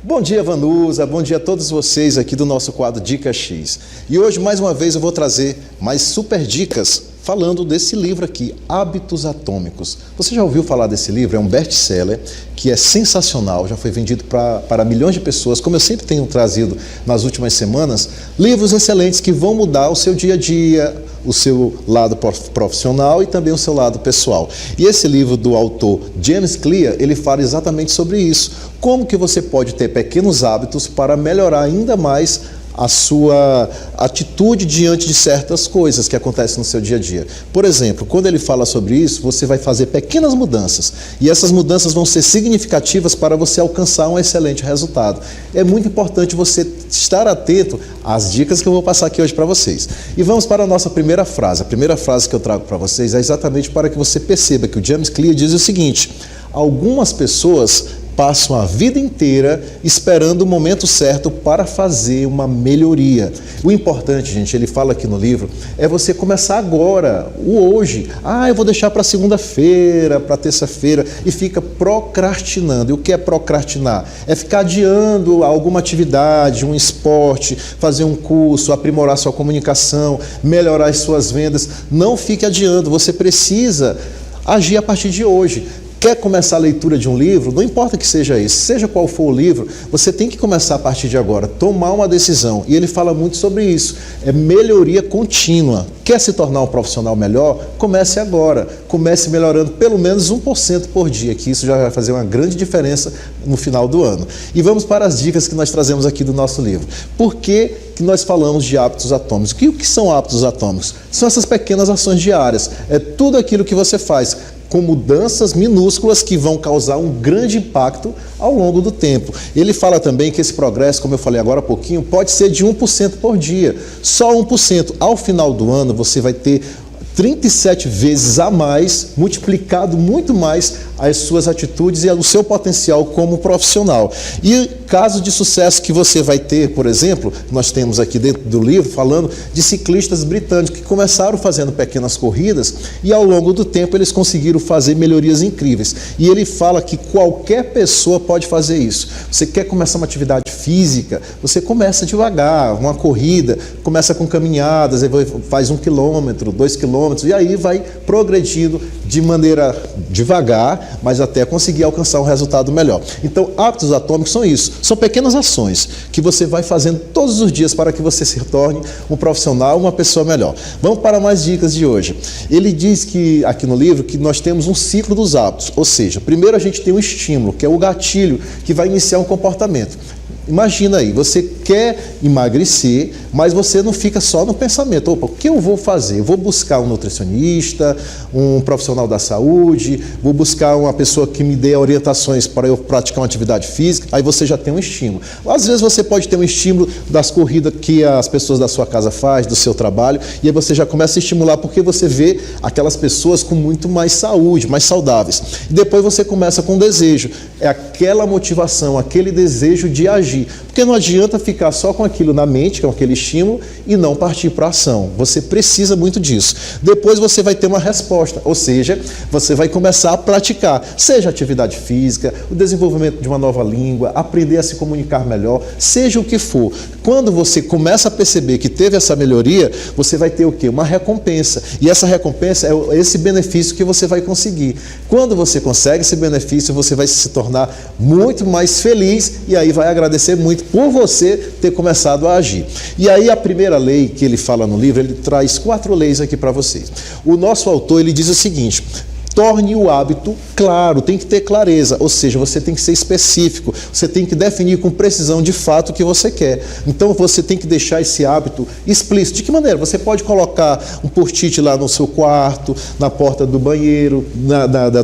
Bom dia, Vanusa, bom dia a todos vocês aqui do nosso quadro Dica X. E hoje, mais uma vez, eu vou trazer mais super dicas falando desse livro aqui, Hábitos Atômicos. Você já ouviu falar desse livro? É um best-seller que é sensacional, já foi vendido para milhões de pessoas, como eu sempre tenho trazido nas últimas semanas, livros excelentes que vão mudar o seu dia a dia, o seu lado profissional e também o seu lado pessoal. E esse livro do autor James Clear, ele fala exatamente sobre isso. Como que você pode ter pequenos hábitos para melhorar ainda mais a sua atitude diante de certas coisas que acontecem no seu dia a dia. Por exemplo, quando ele fala sobre isso, você vai fazer pequenas mudanças e essas mudanças vão ser significativas para você alcançar um excelente resultado. É muito importante você estar atento às dicas que eu vou passar aqui hoje para vocês. E vamos para a nossa primeira frase. A primeira frase que eu trago para vocês é exatamente para que você perceba que o James Clear diz o seguinte: algumas pessoas passam a vida inteira esperando o momento certo para fazer uma melhoria. O importante, gente, ele fala aqui no livro, é você começar agora, o hoje. Eu vou deixar para segunda-feira, para terça-feira, e fica procrastinando. E o que é procrastinar? É ficar adiando alguma atividade, um esporte, fazer um curso, aprimorar sua comunicação, melhorar as suas vendas. Não fique adiando, você precisa agir a partir de hoje. Quer começar a leitura de um livro? Não importa que seja esse, seja qual for o livro, você tem que começar a partir de agora, tomar uma decisão. E ele fala muito sobre isso, é melhoria contínua. Quer se tornar um profissional melhor? Comece agora, comece melhorando pelo menos 1% por dia, que isso já vai fazer uma grande diferença no final do ano. E vamos para as dicas que nós trazemos aqui do nosso livro. Por que nós falamos de hábitos atômicos? O que são hábitos atômicos? São essas pequenas ações diárias, é tudo aquilo que você faz com mudanças minúsculas que vão causar um grande impacto ao longo do tempo. Ele fala também que esse progresso, como eu falei agora há pouquinho, pode ser de 1% por dia, só 1%. Ao final do ano, você vai ter 37 vezes a mais, multiplicado muito mais as suas atitudes e o seu potencial como profissional. E caso de sucesso que você vai ter, por exemplo, nós temos aqui dentro do livro falando de ciclistas britânicos que começaram fazendo pequenas corridas e ao longo do tempo eles conseguiram fazer melhorias incríveis. E ele fala que qualquer pessoa pode fazer isso. Você quer começar uma atividade física, você começa devagar, uma corrida, começa com caminhadas, aí faz 1 quilômetro, 2 quilômetros, e aí vai progredindo de maneira devagar, mas até conseguir alcançar um resultado melhor. Então, hábitos atômicos são isso, são pequenas ações que você vai fazendo todos os dias para que você se torne um profissional, uma pessoa melhor. Vamos para mais dicas de hoje. Ele diz que, aqui no livro, que nós temos um ciclo dos hábitos, ou seja, primeiro a gente tem um estímulo, que é o gatilho, que vai iniciar um comportamento. Imagina aí, você quer emagrecer, mas você não fica só no pensamento. Opa, o que eu vou fazer? Eu vou buscar um nutricionista, um profissional da saúde, vou buscar uma pessoa que me dê orientações para eu praticar uma atividade física. Aí você já tem um estímulo. Às vezes você pode ter um estímulo das corridas que as pessoas da sua casa fazem, do seu trabalho, e aí você já começa a estimular porque você vê aquelas pessoas com muito mais saúde, mais saudáveis. E depois você começa com um desejo. É aquela motivação, aquele desejo de agir. Porque não adianta ficar só com aquilo na mente, com aquele estímulo, e não partir para a ação. Você precisa muito disso. Depois você vai ter uma resposta, ou seja, você vai começar a praticar, seja atividade física, o desenvolvimento de uma nova língua, aprender a se comunicar melhor, seja o que for. Quando você começa a perceber que teve essa melhoria, você vai ter o quê? Uma recompensa. E essa recompensa é esse benefício que você vai conseguir. Quando você consegue esse benefício, você vai se tornar muito mais feliz e aí vai agradecer muito por você ter começado a agir. E aí a primeira lei que ele fala no livro, ele traz 4 leis aqui para vocês. O nosso autor, ele diz o seguinte: torne o hábito claro, tem que ter clareza, ou seja, você tem que ser específico, você tem que definir com precisão de fato o que você quer. Então você tem que deixar esse hábito explícito. De que maneira? Você pode colocar um post-it lá no seu quarto, na porta do banheiro,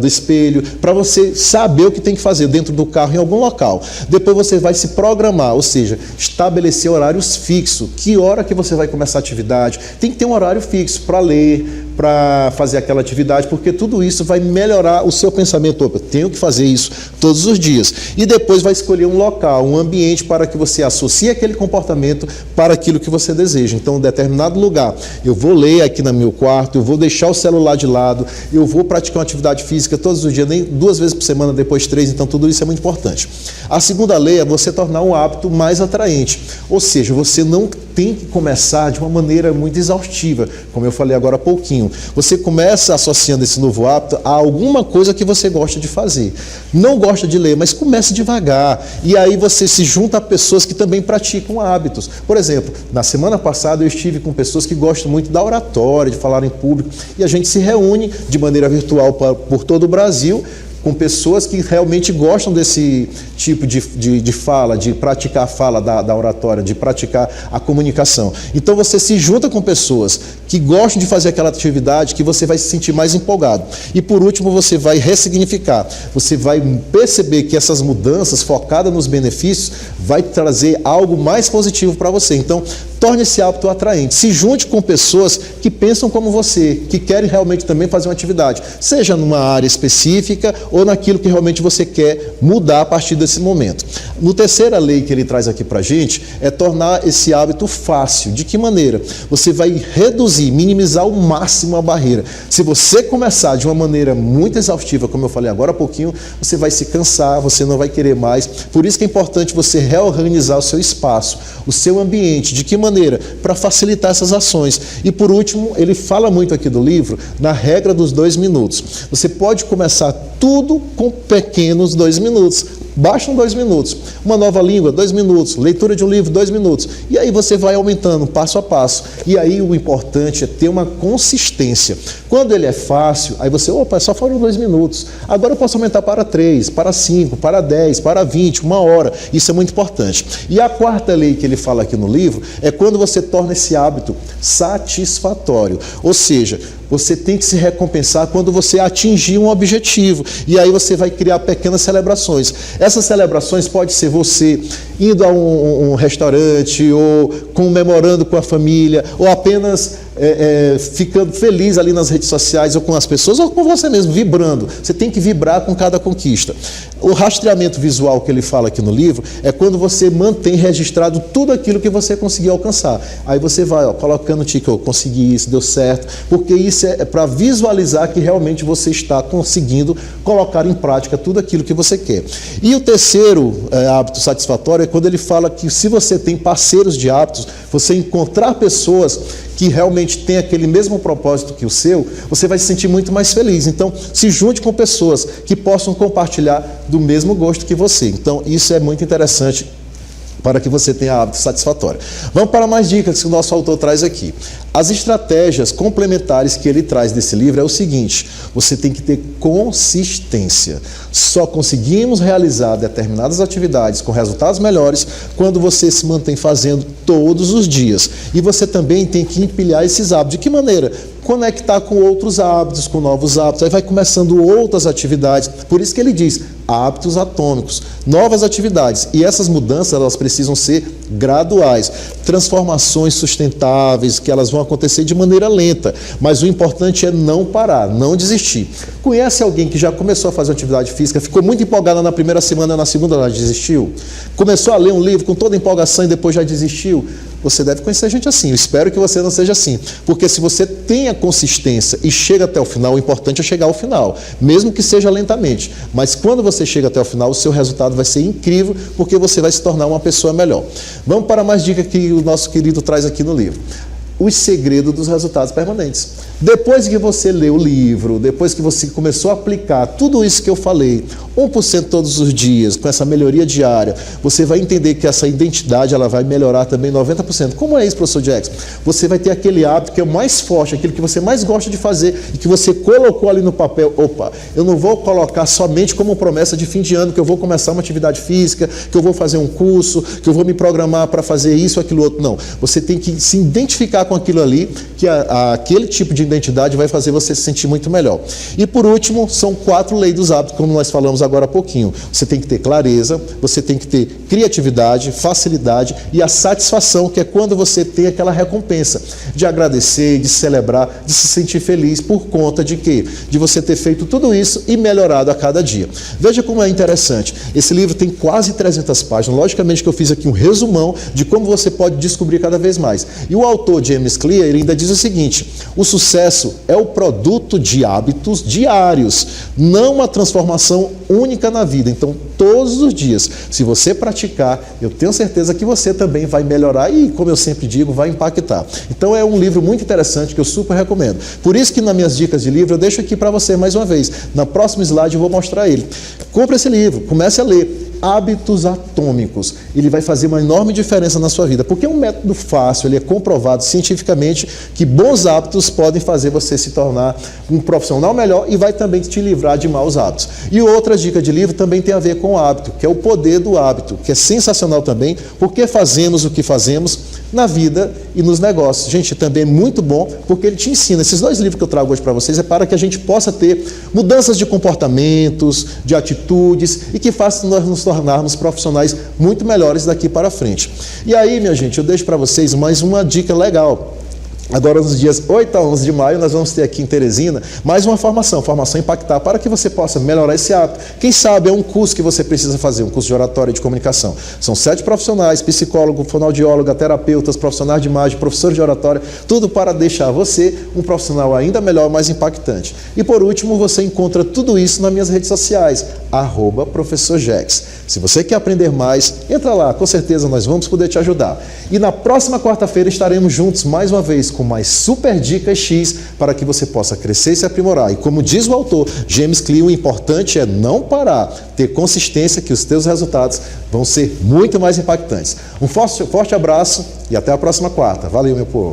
do espelho, para você saber o que tem que fazer dentro do carro, em algum local. Depois você vai se programar, ou seja, estabelecer horários fixos. Que hora que você vai começar a atividade? Tem que ter um horário fixo para ler, para fazer aquela atividade, porque tudo isso vai melhorar o seu pensamento. Opa, eu tenho que fazer isso todos os dias. E depois vai escolher um local, um ambiente para que você associe aquele comportamento para aquilo que você deseja. Então, em determinado lugar, eu vou ler aqui no meu quarto, eu vou deixar o celular de lado, eu vou praticar uma atividade física todos os dias, nem 2 vezes por semana, depois 3, então tudo isso é muito importante. A segunda lei é você tornar um hábito mais atraente, ou seja, você não tem que começar de uma maneira muito exaustiva, como eu falei agora há pouquinho. Você começa associando esse novo hábito a alguma coisa que você gosta de fazer. Não gosta de ler, mas comece devagar. E aí você se junta a pessoas que também praticam hábitos. Por exemplo, na semana passada eu estive com pessoas que gostam muito da oratória, de falar em público, e a gente se reúne de maneira virtual por todo o Brasil, com pessoas que realmente gostam desse tipo de fala, de praticar a fala da oratória, de praticar a comunicação. Então você se junta com pessoas que gostam de fazer aquela atividade, que você vai se sentir mais empolgado. E por último, você vai ressignificar. Você vai perceber que essas mudanças focadas nos benefícios vai trazer algo mais positivo para você. Então, torne esse hábito atraente. Se junte com pessoas que pensam como você, que querem realmente também fazer uma atividade, seja numa área específica ou naquilo que realmente você quer mudar a partir desse momento. No terceira lei que ele traz aqui para a gente é tornar esse hábito fácil. De que maneira? Você vai reduzir, minimizar ao máximo a barreira. Se você começar de uma maneira muito exaustiva, como eu falei agora há pouquinho, você vai se cansar, você não vai querer mais. Por isso que é importante você reorganizar o seu espaço, o seu ambiente. De que maneira? Para facilitar essas ações. E por último, ele fala muito aqui do livro na regra dos 2 minutos. Você pode começar tudo com pequenos 2 minutos. Bastam 2 minutos. Uma nova língua, 2 minutos. Leitura de um livro, 2 minutos. E aí você vai aumentando passo a passo. E aí o importante é ter uma consistência. Quando ele é fácil, aí você, opa, só foram 2 minutos. Agora eu posso aumentar para 3, para 5, para 10, para 20, 1 hora. Isso é muito importante. E a quarta lei que ele fala aqui no livro é quando você torna esse hábito satisfatório. Ou seja, você tem que se recompensar quando você atingir um objetivo. E aí você vai criar pequenas celebrações. Essas celebrações pode ser você indo a um restaurante, ou comemorando com a família, ou apenas ficando feliz ali nas redes sociais, ou com as pessoas, ou com você mesmo, vibrando. Você tem que vibrar com cada conquista. O rastreamento visual que ele fala aqui no livro é quando você mantém registrado tudo aquilo que você conseguiu alcançar. Aí você vai colocando tique, eu consegui isso, deu certo, porque isso é para visualizar que realmente você está conseguindo colocar em prática tudo aquilo que você quer. E o terceiro hábito satisfatório é quando ele fala que se você tem parceiros de hábitos, você encontrar pessoas que realmente têm aquele mesmo propósito que o seu, você vai se sentir muito mais feliz. Então, se junte com pessoas que possam compartilhar do mesmo gosto que você. Então, isso é muito interessante para que você tenha hábito satisfatório. Vamos para mais dicas que o nosso autor traz aqui. As estratégias complementares que ele traz desse livro é o seguinte: você tem que ter consistência. Só conseguimos realizar determinadas atividades com resultados melhores quando você se mantém fazendo todos os dias. E você também tem que empilhar esses hábitos. De que maneira? Conectar com outros hábitos, com novos hábitos, aí vai começando outras atividades. Por isso que ele diz, hábitos atômicos, novas atividades. E essas mudanças, elas precisam ser graduais. Transformações sustentáveis, que elas vão acontecer de maneira lenta. Mas o importante é não parar, não desistir. Conhece alguém que já começou a fazer atividade física, ficou muito empolgada na primeira semana, na segunda ela desistiu? Começou a ler um livro com toda a empolgação e depois já desistiu? Você deve conhecer gente assim. Eu espero que você não seja assim. Porque se você tem a consistência e chega até o final, o importante é chegar ao final, mesmo que seja lentamente. Mas quando você chega até o final, o seu resultado vai ser incrível, porque você vai se tornar uma pessoa melhor. Vamos para mais dicas que o nosso querido traz aqui no livro. Os segredos dos resultados permanentes. Depois que você lê o livro, depois que você começou a aplicar tudo isso que eu falei, 1% todos os dias, com essa melhoria diária, você vai entender que essa identidade ela vai melhorar também 90%. Como é isso, professor Jackson? Você vai ter aquele hábito que é o mais forte, aquilo que você mais gosta de fazer e que você colocou ali no papel. Opa, eu não vou colocar somente como promessa de fim de ano que eu vou começar uma atividade física, que eu vou fazer um curso, que eu vou me programar para fazer isso ou aquilo outro. Não. Você tem que se identificar com com aquilo ali, que aquele tipo de identidade vai fazer você se sentir muito melhor. E por último, são 4 leis dos hábitos, como nós falamos agora há pouquinho. Você tem que ter clareza, você tem que ter criatividade, facilidade e a satisfação, que é quando você tem aquela recompensa de agradecer, de celebrar, de se sentir feliz por conta de quê? De você ter feito tudo isso e melhorado a cada dia. Veja como é interessante. Esse livro tem quase 300 páginas. Logicamente que eu fiz aqui um resumão de como você pode descobrir cada vez mais. E o autor James Clear, ele ainda diz o seguinte: o sucesso é o produto de hábitos diários, não uma transformação única na vida. Então, todos os dias, se você praticar, eu tenho certeza que você também vai melhorar e, como eu sempre digo, vai impactar. Então, é um livro muito interessante que eu super recomendo. Por isso que nas minhas dicas de livro eu deixo aqui para você mais uma vez. Na próxima slide eu vou mostrar ele. Compre esse livro, comece a ler. Hábitos Atômicos. Ele vai fazer uma enorme diferença na sua vida, porque é um método fácil, ele é comprovado cientificamente que bons hábitos podem fazer você se tornar um profissional melhor e vai também te livrar de maus hábitos. E outra dica de livro também tem a ver com o hábito, que é o poder do hábito, que é sensacional também, porque fazemos o que fazemos na vida e nos negócios. Gente, também é muito bom, porque ele te ensina. Esses 2 livros que eu trago hoje para vocês é para que a gente possa ter mudanças de comportamentos, de atitudes e que façam nós nos tornarmos profissionais muito melhores daqui para frente. E aí, minha gente, eu deixo para vocês mais uma dica legal. Agora, nos dias 8 a 11 de maio, nós vamos ter aqui em Teresina mais uma formação Impactar, para que você possa melhorar esse hábito. Quem sabe é um curso que você precisa fazer, um curso de oratória e de comunicação. São 7 profissionais, psicólogo, fonoaudióloga, terapeutas, profissionais de imagem, professores de oratória, tudo para deixar você um profissional ainda melhor, mais impactante. E por último, você encontra tudo isso nas minhas redes sociais, @Professor Jex. Se você quer aprender mais, entra lá, com certeza nós vamos poder te ajudar. E na próxima quarta-feira estaremos juntos mais uma vez com mais super dicas X para que você possa crescer e se aprimorar. E como diz o autor James Clear, o importante é não parar, ter consistência, que os teus resultados vão ser muito mais impactantes. Um forte abraço e até a próxima quarta. Valeu, meu povo!